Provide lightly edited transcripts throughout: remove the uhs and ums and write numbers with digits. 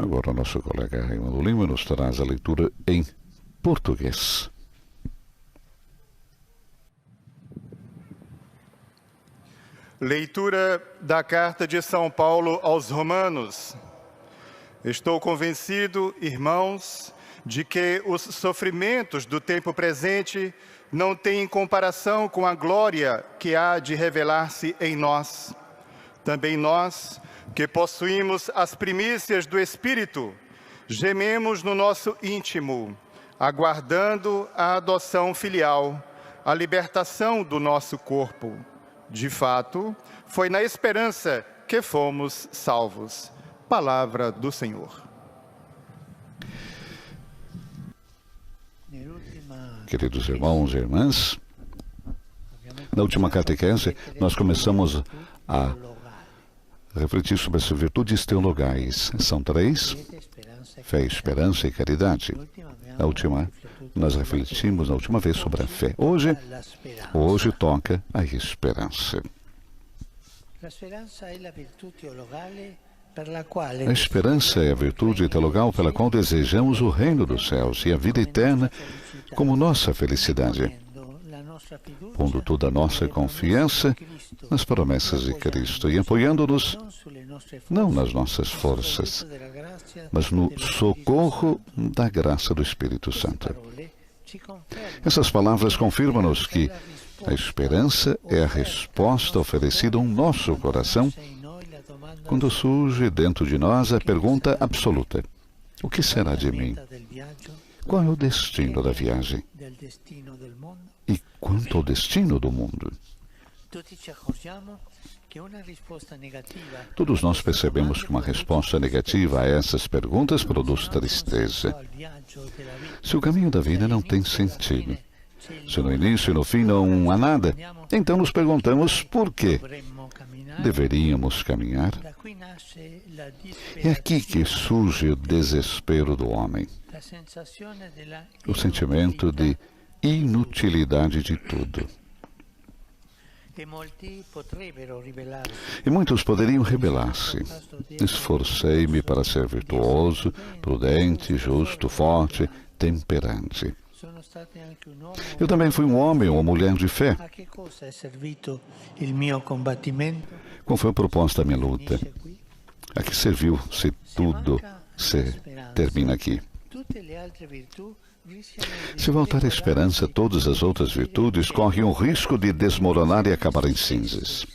Agora o nosso colega Raimundo Lima nos traz a leitura em português. Leitura da Carta de São Paulo aos Romanos. Estou convencido, irmãos, de que os sofrimentos do tempo presente não têm comparação com a glória que há de revelar-se em nós. Também nós, que possuímos as primícias do Espírito, gememos no nosso íntimo, aguardando a adoção filial, a libertação do nosso corpo. De fato, foi na esperança que fomos salvos. Palavra do Senhor. Queridos irmãos e irmãs, na última catequese nós começamos a refletir sobre as virtudes teologais. São 3: fé, esperança e caridade. Nós refletimos na última vez sobre a fé. Hoje toca a esperança. A esperança é a virtude teologal pela qual desejamos o reino dos céus e a vida eterna como nossa felicidade, pondo toda a nossa confiança nas promessas de Cristo e apoiando-nos não nas nossas forças, mas no socorro da graça do Espírito Santo. Essas palavras confirmam-nos que a esperança é a resposta oferecida ao nosso coração quando surge dentro de nós a pergunta absoluta: o que será de mim? Qual é o destino da viagem? E quanto ao destino do mundo? Todos nós percebemos que uma resposta negativa a essas perguntas produz tristeza. Se o caminho da vida não tem sentido, se no início e no fim não há nada, então nos perguntamos por quê deveríamos caminhar. É aqui que surge o desespero do homem, o sentimento de inutilidade de tudo. E muitos poderiam rebelar-se. Esforcei-me para ser virtuoso, prudente, justo, forte, temperante. Eu também fui um homem ou uma mulher de fé. Qual foi o propósito da minha luta? A que serviu se tudo se termina aqui? Se voltar a esperança, todas as outras virtudes correm o risco de desmoronar e acabar em cinzas.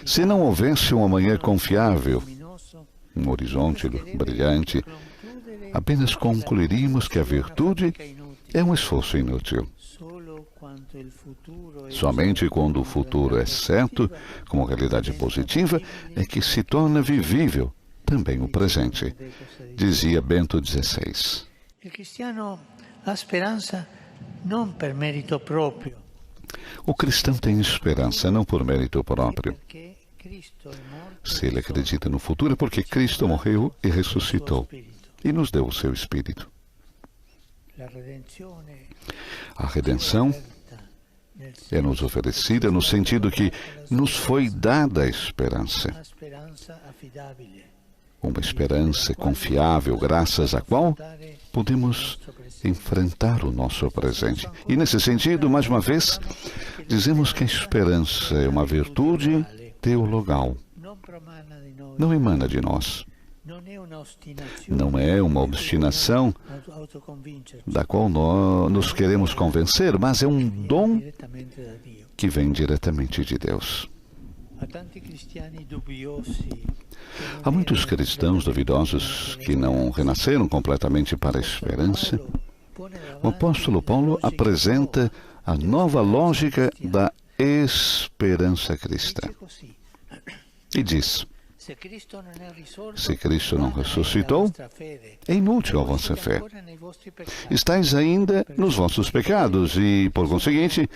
Se não houvesse um amanhã confiável, um horizonte brilhante, apenas concluiríamos que a virtude é um esforço inútil. Somente quando o futuro é certo, como realidade positiva, é que se torna vivível também o presente, dizia Bento XVI. O cristão tem esperança não por mérito próprio. Se ele acredita no futuro é porque Cristo morreu e ressuscitou e nos deu o seu Espírito. A redenção é-nos oferecida no sentido que nos foi dada a esperança. Uma esperança confiável, graças à qual podemos enfrentar o nosso presente. E nesse sentido, mais uma vez, dizemos que a esperança é uma virtude teologal. Não emana de nós. Não é uma obstinação da qual nós nos queremos convencer, mas é um dom que vem diretamente de Deus. Há muitos cristãos duvidosos que não renasceram completamente para a esperança. O apóstolo Paulo apresenta a nova lógica da esperança cristã. E diz: se Cristo não ressuscitou, é inútil a vossa fé. Estais ainda nos vossos pecados e, por conseguinte,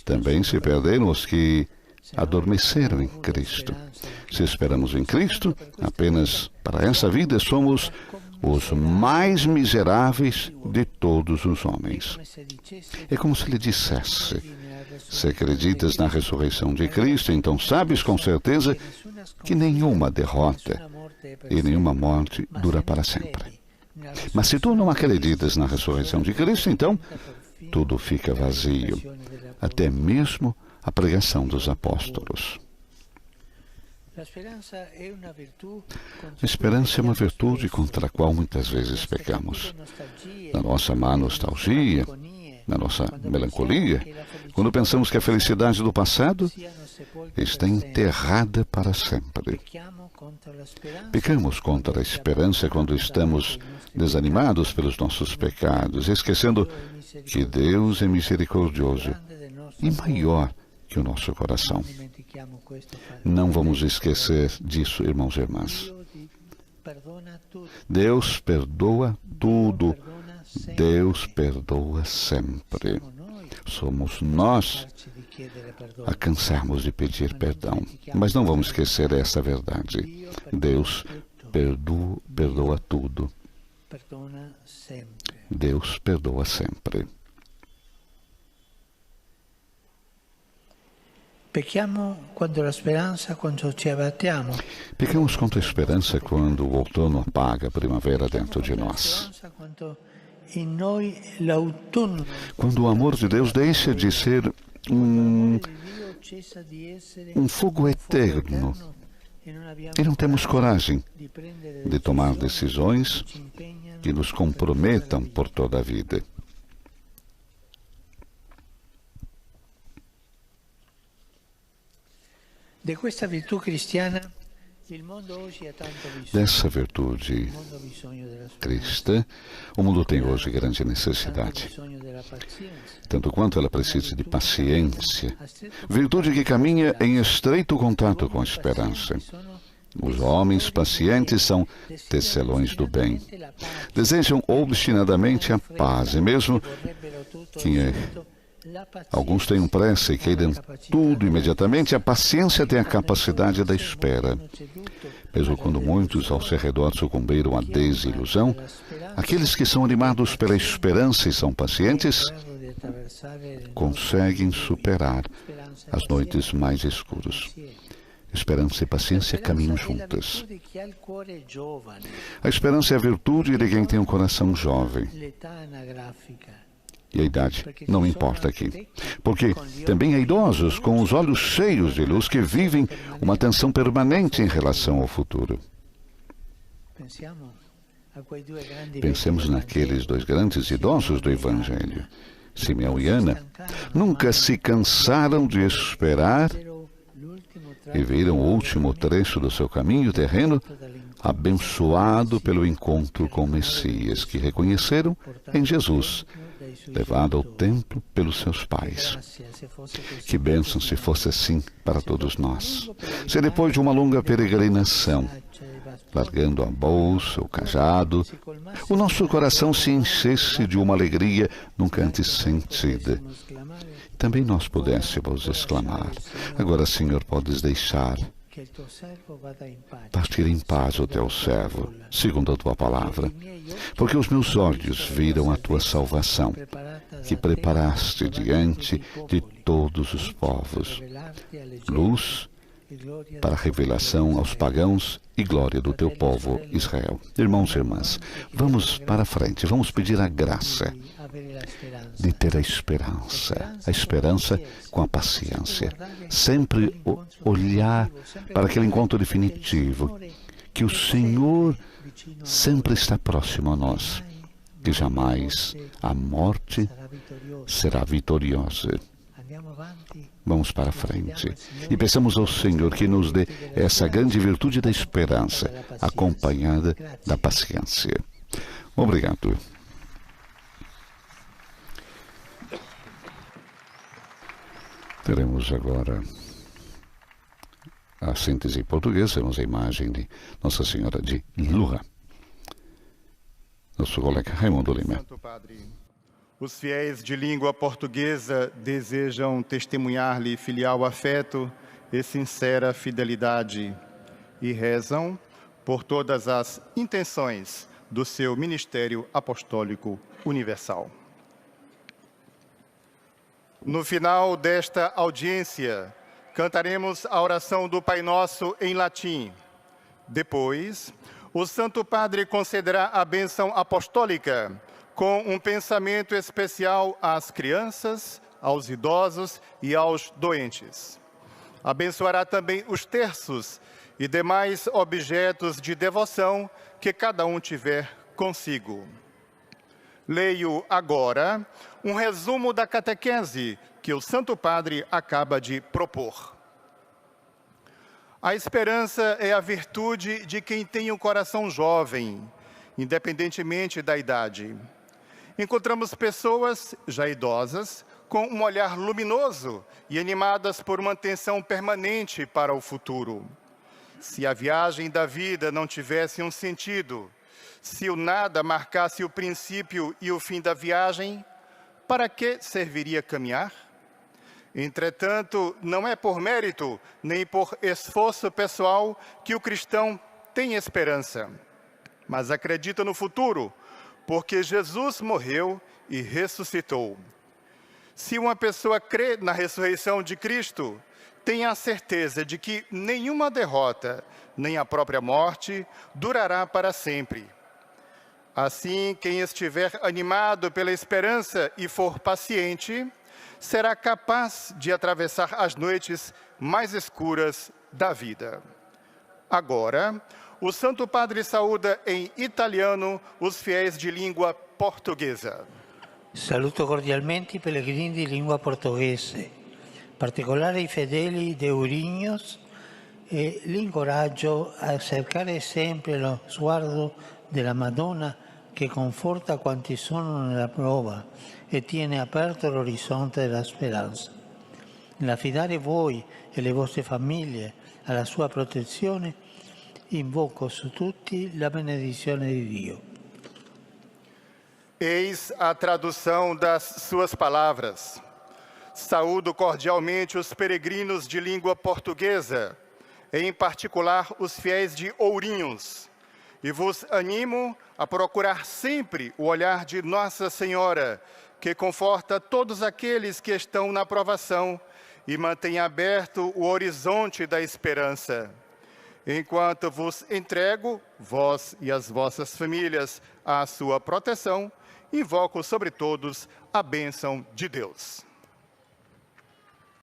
também se perderam os que adormeceram em Cristo. Se esperamos em Cristo, apenas para essa vida somos os mais miseráveis de todos os homens. É como se lhe dissesse: se acreditas na ressurreição de Cristo, então sabes com certeza que nenhuma derrota, e nenhuma morte dura para sempre. Mas se tu não acreditas na ressurreição de Cristo, então tudo fica vazio, até mesmo a pregação dos apóstolos. A esperança é uma virtude contra a qual muitas vezes pecamos. Na nossa má nostalgia, na nossa melancolia, quando pensamos que a felicidade do passado está enterrada para sempre. Pecamos contra a esperança quando estamos desanimados pelos nossos pecados, esquecendo que Deus é misericordioso e maior que o nosso coração. Não vamos esquecer disso, irmãos e irmãs. Deus perdoa tudo. Deus perdoa sempre. Somos nós a cansarmos de pedir perdão. Mas não vamos esquecer essa verdade. Deus perdoa tudo. Deus perdoa sempre. Pecamos contra a esperança quando ci abbattiamo. Pecamos contra a esperança quando o outono apaga a primavera dentro de nós. Quando o amor de Deus deixa de ser um fogo eterno e não temos coragem de tomar decisões que nos comprometam por toda a vida. Dessa virtude cristã, o mundo tem hoje grande necessidade, tanto quanto ela precisa de paciência, virtude que caminha em estreito contato com a esperança. Os homens pacientes são tecelões do bem. Desejam obstinadamente a paz, e mesmo que alguns tenham pressa e queiram tudo imediatamente, a paciência tem a capacidade da espera. Mesmo quando muitos ao seu redor sucumbiram à desilusão, aqueles que são animados pela esperança e são pacientes conseguem superar as noites mais escuras. Esperança e paciência caminham juntas. A esperança é a virtude de quem tem um coração jovem. E a idade não importa aqui, porque também há idosos com os olhos cheios de luz que vivem uma tensão permanente em relação ao futuro. Pensemos naqueles dois grandes idosos do Evangelho. Simeão e Ana nunca se cansaram de esperar e viram o último trecho do seu caminho terreno abençoado pelo encontro com o Messias, que reconheceram em Jesus, levado ao templo pelos seus pais. Que bênção se fosse assim para todos nós. Se depois de uma longa peregrinação, largando a bolsa, o cajado, o nosso coração se enchesse de uma alegria nunca antes sentida, também nós pudéssemos exclamar: agora, Senhor, podes deixar partir em paz o teu servo, segundo a tua palavra, porque os meus olhos viram a tua salvação, que preparaste diante de todos os povos, luz para a revelação aos pagãos e glória do teu povo Israel. Irmãos e irmãs, vamos para frente, vamos pedir a graça de ter a esperança com a paciência, sempre olhar para aquele encontro definitivo, que o Senhor sempre está próximo a nós, que jamais a morte será vitoriosa. Vamos para frente e peçamos ao Senhor que nos dê essa grande virtude da esperança, acompanhada da paciência. Obrigado. Teremos agora a síntese portuguesa, temos a imagem de Nossa Senhora de Lourdes. Nosso colega Raimundo Lima. Santo Padre, os fiéis de língua portuguesa desejam testemunhar-lhe filial afeto e sincera fidelidade e rezam por todas as intenções do seu ministério apostólico universal. No final desta audiência, cantaremos a oração do Pai Nosso em latim, Depois, o Santo Padre concederá a bênção apostólica, com um pensamento especial às crianças, aos idosos e aos doentes. Abençoará também os terços e demais objetos de devoção que cada um tiver consigo. Leio agora um resumo da catequese que o Santo Padre acaba de propor. A esperança é a virtude de quem tem um coração jovem, independentemente da idade. Encontramos pessoas já idosas com um olhar luminoso e animadas por uma atenção permanente para o futuro. Se a viagem da vida não tivesse um sentido, se o nada marcasse o princípio e o fim da viagem, para que serviria caminhar? Entretanto, não é por mérito nem por esforço pessoal que o cristão tem esperança, mas acredita no futuro, porque Jesus morreu e ressuscitou. Se uma pessoa crê na ressurreição de Cristo, tenha a certeza de que nenhuma derrota, nem a própria morte, durará para sempre. Assim, quem estiver animado pela esperança e for paciente, será capaz de atravessar as noites mais escuras da vida. Agora, o Santo Padre saúda em italiano os fiéis de língua portuguesa. Saluto cordialmente i pellegrini di lingua portoghese, in particolare i fedeli de Ourinhos, e li incoraggio a cercare sempre lo sguardo della Madonna che conforta quanti sono nella prova e tiene aperto l'orizzonte della speranza. Nell'affidare voi e le vostre famiglie alla sua protezione, invoco su tutti la benedizione di Dio. Eis a tradução das suas palavras. Saúdo cordialmente os peregrinos de língua portuguesa, em particular os fiéis de Ourinhos, e vos animo a procurar sempre o olhar de Nossa Senhora, que conforta todos aqueles que estão na provação e mantém aberto o horizonte da esperança. Enquanto vos entrego, vós e as vossas famílias, à sua proteção, invoco sobre todos a bênção de Deus.